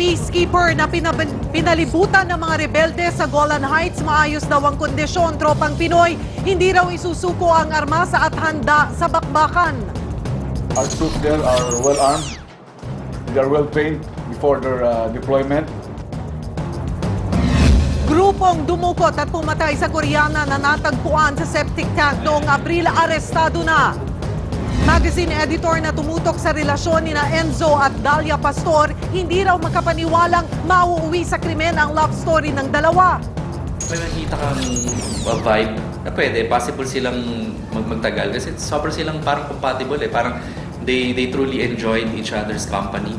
peacekeeper na pinalibutan ng mga rebelde sa Golan Heights. Maayos daw ang kondisyon. Tropang Pinoy, hindi raw isusuko ang armas at handa sa bakbakan. Our troops there are well armed. They are well trained before their deployment. Grupong dumukot at pumatay sa Koreana na natagpuan sa septic tank noong Abril, arestado na. Magazine editor na tumutok sa relasyon ni Enzo at Dalia Pastor, hindi raw makapaniwalang mauuwi sa krimen ang love story ng dalawa. May nakita kang vibe na pwede, possible silang magtagal kasi sobrang silang parang compatible parang they truly enjoyed each other's company.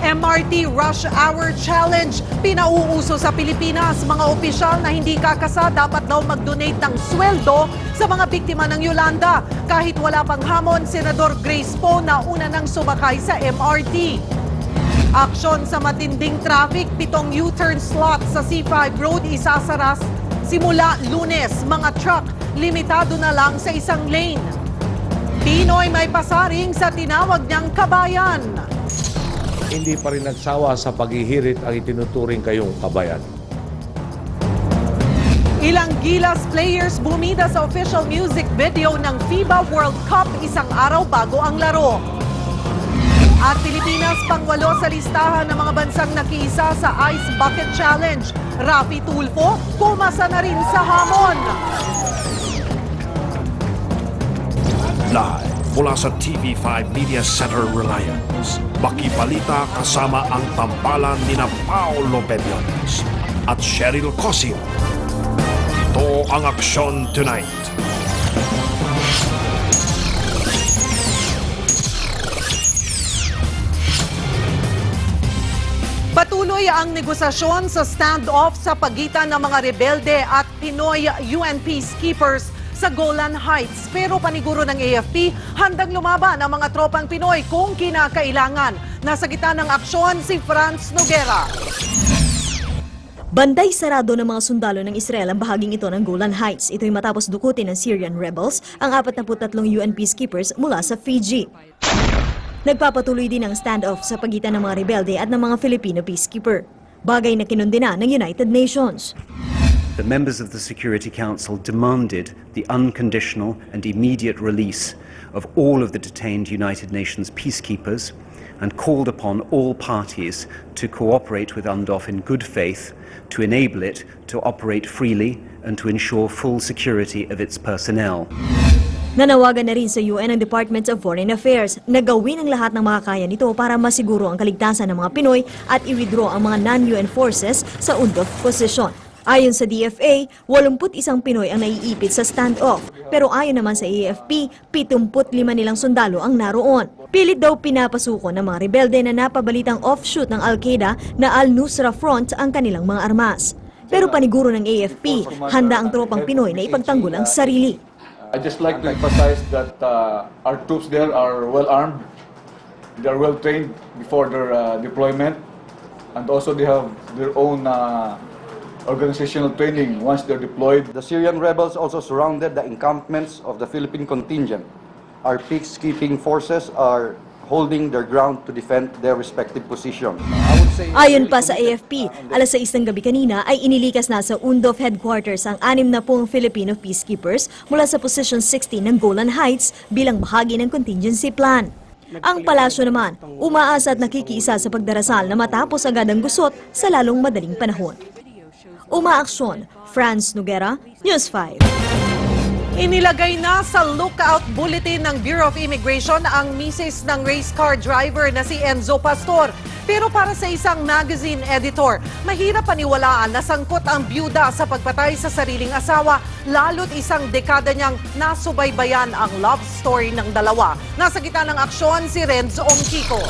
MRT Rush Hour Challenge, pinauuso sa Pilipinas. Mga opisyal na hindi kakasa dapat daw mag-donate ng sweldo sa mga biktima ng Yolanda. Kahit wala pang hamon, Senador Grace Poe na una nang sumakay sa MRT. Aksyon sa matinding traffic, 7 U-turn slots sa C5 Road isasaras simula Lunes. Mga truck, limitado na lang sa isang lane. Pinoy may pasaring sa tinawag niyang kabayan. Hindi pa rin nagsawa sa paghihirit ang itinuturing kayong kabayan. Ilang Gilas players bumida sa official music video ng FIBA World Cup isang araw bago ang laro. At Pilipinas pang-8 sa listahan ng mga bansang nakiisa sa Ice Bucket Challenge. Rafi Tulfo, pumasa na rin sa hamon. Live mula sa TV5 Media Center Reliance, Makibalita kasama ang tambalan ni Paolo Benyones at Cheryl Cosio. Ito ang Aksyon Tonight. Patuloy ang negosasyon sa standoff sa pagitan ng mga rebelde at Pinoy UN peacekeepers sa Golan Heights. Pero paniguro ng AFP, handang lumaban ang mga tropang Pinoy kung kinakailangan. Nasa gitna ng aksyon si Franz Noguera. Banday sarado ng mga sundalo ng Israel ang bahaging ito ng Golan Heights. Ito'y matapos dukutin ng Syrian rebels ang 43 UN peacekeepers mula sa Fiji. Nagpapatuloy din ang standoff sa pagitan ng mga rebelde at ng mga Filipino peacekeeper. Bagay na kinundina ng United Nations. The members of the Security Council demanded the unconditional and immediate release of all of the detained United Nations peacekeepers and called upon all parties to cooperate with UNDOF in good faith to enable it to operate freely and to ensure full security of its personnel. Nanawagan na rin sa UN ang Department of Foreign Affairs na gawin ang lahat ng makakaya nito para masiguro ang kaligtasan ng mga Pinoy at i-withdraw ang mga non-UN forces sa UNDOF position. Ayon sa DFA, 81 Pinoy ang naiipit sa standoff. Pero ayon naman sa AFP, 75 nilang sundalo ang naroon. Pilit daw pinapasuko ng mga rebelde na napabalitang offshoot ng Al-Qaeda na Al-Nusra Front ang kanilang mga armas. Pero paniguro ng AFP, handa ang tropang Pinoy na ipagtanggol ang sarili. I'd just like to emphasize that our troops there are well armed. They are well trained before their deployment. And also they have their own organizational training once they're deployed. The Syrian rebels also surrounded the encampments of the Philippine contingent. Our peacekeeping forces are holding their ground to defend their respective positions. Ayon pa sa AFP, alas 6 ng gabi kanina ay inilikas na sa UNDOF headquarters ang 60 Filipino peacekeepers mula sa Position 16 ng Golan Heights bilang bahagi ng contingency plan. Ang palasyo naman, umaasa at nakikiisa sa pagdarasal na matapos agad ang gusot sa lalong madaling panahon. Umaaksyon, Franz Noguera, News 5. Inilagay na sa lookout bulletin ng Bureau of Immigration ang misis ng race car driver na si Enzo Pastor. Pero para sa isang magazine editor, mahirap paniwalaan na sangkot ang byuda sa pagpatay sa sariling asawa, lalo't isang dekada niyang nasubaybayan ang love story ng dalawa. Nasa gitna ng aksyon si Renz Ongkiko.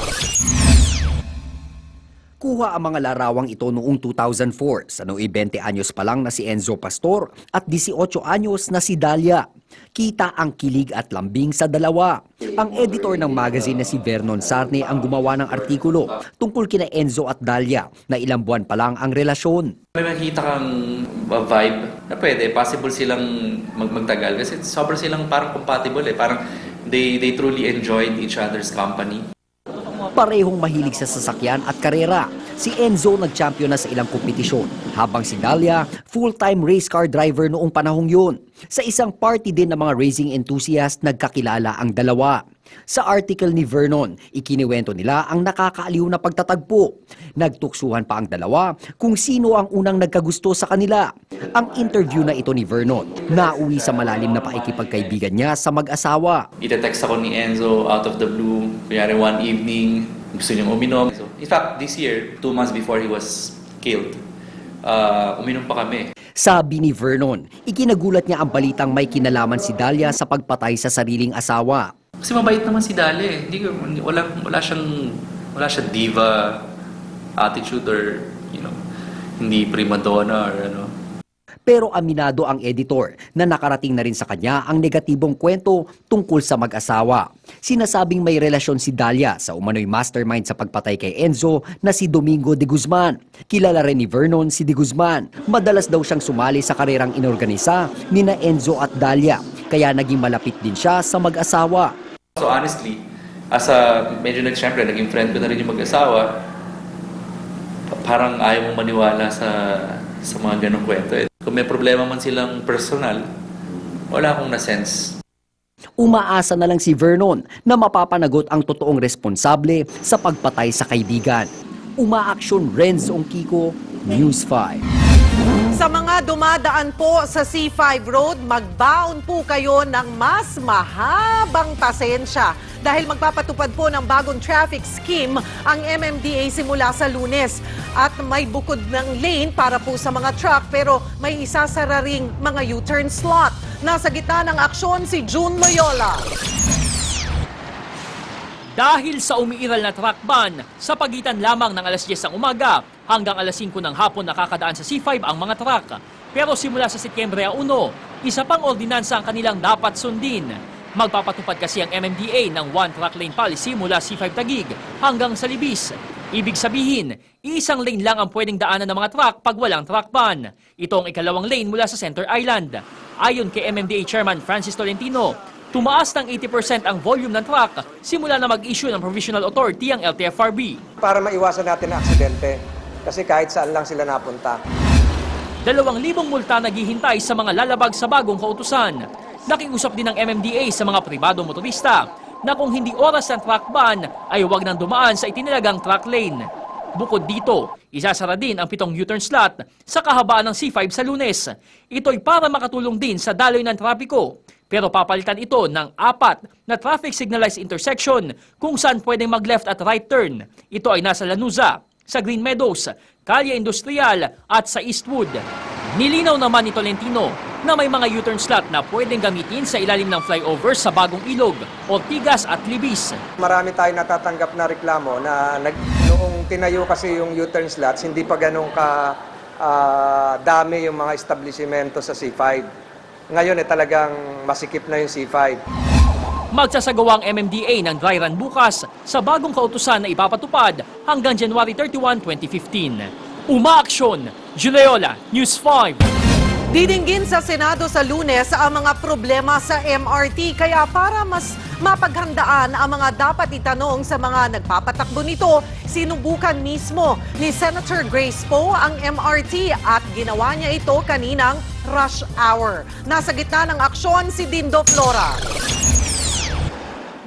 Kuha ang mga larawang ito noong 2004 sa noong 20 anyos pa lang na si Enzo Pastor at 18 anyos na si Dalia. Kita ang kilig at lambing sa dalawa. Ang editor ng magazine na si Vernon Sarne ang gumawa ng artikulo tungkol kina Enzo at Dalia na ilang buwan pa lang ang relasyon. May nakita kang vibe na pwede, possible silang magtagal kasi sobrang silang parang compatible parang they truly enjoyed each other's company. Parehong mahilig sa sasakyan at karera. Si Enzo nag-champion na sa ilang kompetisyon, habang si Dalia, full-time race car driver noong panahong yun. Sa isang party din ng mga racing enthusiast, nagkakilala ang dalawa. Sa article ni Vernon, ikiniwento nila ang nakakaaliw na pagtatagpo. Nagtuksuhan pa ang dalawa kung sino ang unang nagkagusto sa kanila. Ang interview na ito ni Vernon, nauwi sa malalim na pakikipagkaibigan niya sa mag-asawa. Ite-text ako ni Enzo out of the blue. Kunyari one evening, gusto niyang uminom. So, in fact, this year, 2 months before he was killed, uminom pa kami. Sabi ni Vernon, ikinagulat niya ang balitang may kinalaman si Dalia sa pagpatay sa sariling asawa. Kasi mabait naman si Dalia eh. Wala siyang diva attitude or, hindi prima donna or ano. Pero aminado ang editor na nakarating na rin sa kanya ang negatibong kwento tungkol sa mag-asawa. Sinasabing may relasyon si Dalia sa umano'y mastermind sa pagpatay kay Enzo na si Domingo de Guzman. Kilala rin ni Vernon si de Guzman. Madalas daw siyang sumali sa karerang inorganisa ni na Enzo at Dalia, kaya naging malapit din siya sa mag-asawa. So honestly, medyo siyempre, naging friend ko na rin yung mag-asawa, parang ayaw mong maniwala sa mga ganong kwento eh. Kung may problema man silang personal, wala akong na-sense. Umaasa na lang si Vernon na mapapanagot ang totoong responsable sa pagpatay sa kaibigan. Umaaksyon Renz Ongkiko, News 5. Sa mga dumadaan po sa C5 Road, magbaon po kayo ng mas mahabang pasensya dahil magpapatupad po ng bagong traffic scheme ang MMDA simula sa Lunes. At may bukod ng lane para po sa mga truck pero may isasara ring mga U-turn slot. Nasa gitna ng aksyon si June Loyola. Dahil sa umiiral na truck ban, sa pagitan lamang ng alas 10 ng umaga hanggang alas 5 ng hapon nakakadaan sa C5 ang mga truck. Pero simula sa Setyembre 1, isa pang ordinansa ang kanilang dapat sundin. Magpapatupad kasi ang MMDA ng one truck lane policy mula C5 Taguig hanggang sa Libis. Ibig sabihin, isang lane lang ang pwedeng daanan ng mga truck pag walang truck ban. Ito ang ikalawang lane mula sa Center Island. Ayon kay MMDA Chairman Francis Tolentino, tumaas ng 80% ang volume ng truck simula na mag-issue ng provisional authority ang LTFRB. Para maiwasan natin ang aksidente, kasi kahit saan lang sila napunta. 2,000 multa naghihintay sa mga lalabag sa bagong kautusan. Nakiusap din ng MMDA sa mga pribadong motorista na kung hindi oras ng truck ban ay huwag nang dumaan sa itinilagang truck lane. Bukod dito, isasara din ang 7 U-turn slot sa kahabaan ng C5 sa Lunes. Ito'y para makatulong din sa daloy ng trapiko. Pero papalitan ito ng 4 na traffic signalized intersection kung saan pwedeng mag-left at right turn. Ito ay nasa Lanuza, sa Green Meadows, Kalye Industrial at sa Eastwood. Nilinaw naman ni Tolentino na may mga U-turn slot na pwedeng gamitin sa ilalim ng flyover sa Bagong Ilog, Ortigas at Libis. Marami tayong natatanggap na reklamo na noong tinayo kasi yung U-turn slots, hindi pa ganun dami yung mga establishmento sa C5. Ngayon talagang masikip na yung C5. Magsasagawa ang MMDA ng dry run bukas sa bagong kautusan na ipapatupad hanggang January 31, 2015. Umaaksyon! Juleola, News 5. Didinggin sa Senado sa Lunes ang mga problema sa MRT. Kaya para mas mapaghandaan ang mga dapat itanong sa mga nagpapatakbo nito, sinubukan mismo ni Senator Grace Poe ang MRT at ginawa niya ito kaninang rush hour. Nasa gitna ng aksyon si Dindo Flora.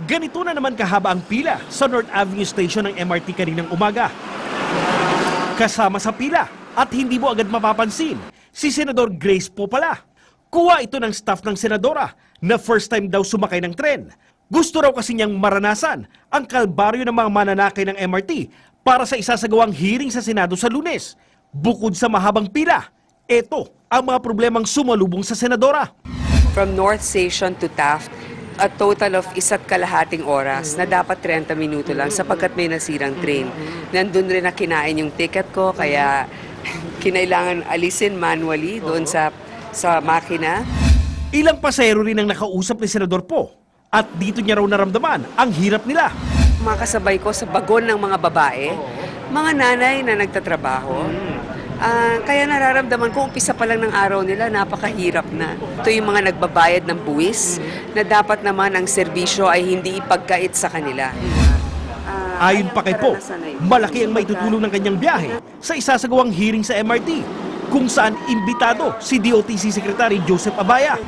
Ganito na naman kahaba ang pila sa North Avenue Station ng MRT kaninang umaga. Kasama sa pila at hindi mo agad mapapansin, si Senador Grace Poe pala. Kuha ito ng staff ng senadora na first time daw sumakay ng tren. Gusto raw kasi niyang maranasan ang kalbaryo ng mga mananakay ng MRT para sa isasagawang hearing sa Senado sa Lunes. Bukod sa mahabang pila, ito ang mga problemang sumalubong sa senadora. From North Station to Taft, a total of 1.5 oras na dapat 30 minuto lang sapagkat may nasirang train. Nandun rin na kinain yung ticket ko kaya kinailangan alisin manually doon sa makina. Ilang pasahero rin ang nakausap ni Senador Poe at dito niya raw naramdaman ang hirap nila. Mga kasabay ko sa bagon ng mga babae, mga nanay na nagtatrabaho. Kaya nararamdaman ko, umpisa pa lang ng araw nila, napakahirap na. Ito yung mga nagbabayad ng buwis na dapat naman ang serbisyo ay hindi ipagkait sa kanila. Ayon pa kay Poe, malaki ang maitutulong ng kanyang biyahe sa isasagawang hearing sa MRT, kung saan imbitado si DOTC Secretary Joseph Abaya.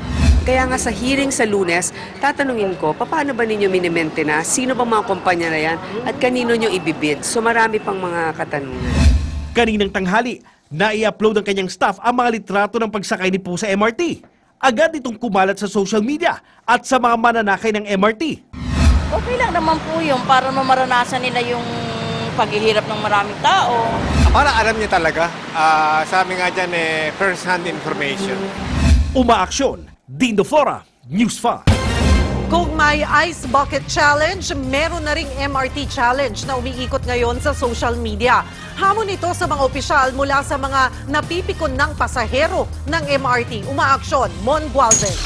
Kaya nga sa hearing sa Lunes, tatanungin ko, paano ba ninyo minimentena? Sino ba mga kumpanya na yan? At kanino nyo ibibid? So marami pang mga katanungan. Kaninang tanghali, nai-upload ng kanyang staff ang mga litrato ng pagsakay ni Poe sa MRT. Agad itong kumalat sa social media at sa mga mananakay ng MRT. Okay lang naman po yun para mamaranasan nila yung paghihirap ng maraming tao. Para alam niya talaga, sabi nga dyan, first-hand information. Umaaksyon, Dindo Flora, News 5. Kung may Ice Bucket Challenge, meron na ring MRT Challenge na umiikot ngayon sa social media. Hamon ito sa mga opisyal mula sa mga napipikon ng pasahero ng MRT. Umaaksyon, Mon Gualvez.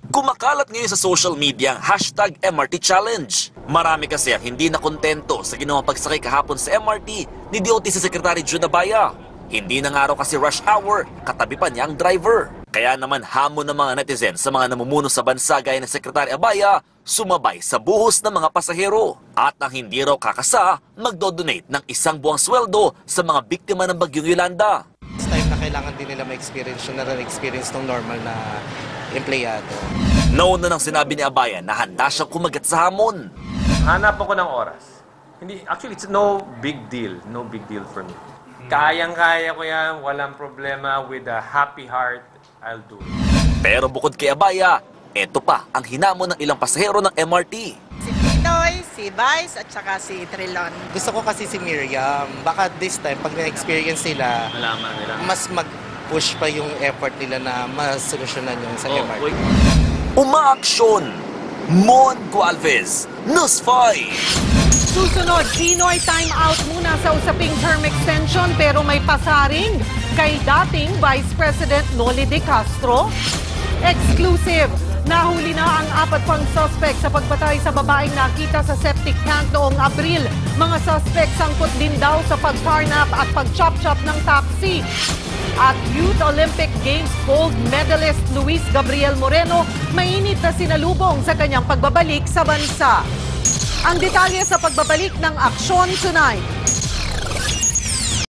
Kumakalat ngayon sa social media ang hashtag MRT Challenge. Marami kasi ang hindi na kontento sa ginawang pagsakay kahapon sa MRT ni DOTC Secretary Jun Abaya. Hindi na nga raw kasi rush hour, katabi pa niya ang driver. Kaya naman hamon ng mga netizen sa mga namumuno sa bansa gaya ng Secretary Abaya, sumabay sa buhos ng mga pasahero. At ang hindi raw kakasa, magdodonate ng 1 buwang sweldo sa mga biktima ng Bagyong Yolanda. It's time na kailangan din nila ma-experience yung na-experience ng normal na empleyado. Nauna nang sinabi ni Abaya na handa siyang kumagat sa hamon. Hanap ako ng oras. Actually, it's no big deal. No big deal for me. Kayang-kaya ko yan, walang problema. With a happy heart, I'll do it. Pero bukod kay Abaya, eto pa ang hinamon ng ilang pasahero ng MRT. Si Pinoy, si Vice, at saka si Trilon. Gusto ko kasi si Miriam. Baka this time, pag na-experience nila, malaman nila. Mas mag-push pa yung effort nila na masolusyonan yung sa MRT. Umaaksyon! Mon Gualvez, News 5! Susunod, Pinoy time out muna sa usaping term extension pero may pasaring kay dating Vice President Noli De Castro. Exclusive! Nahuli na ang 4 pang suspect sa pagpatay sa babaeng nakita sa septic tank noong Abril. Mga suspect sangkot din daw sa pag-carnap at pag-chop-chop ng taxi. At Youth Olympic Games gold medalist Luis Gabriel Moreno mainit na sinalubong sa kanyang pagbabalik sa bansa. Ang detalye sa pagbabalik ng Aksyon Tonight.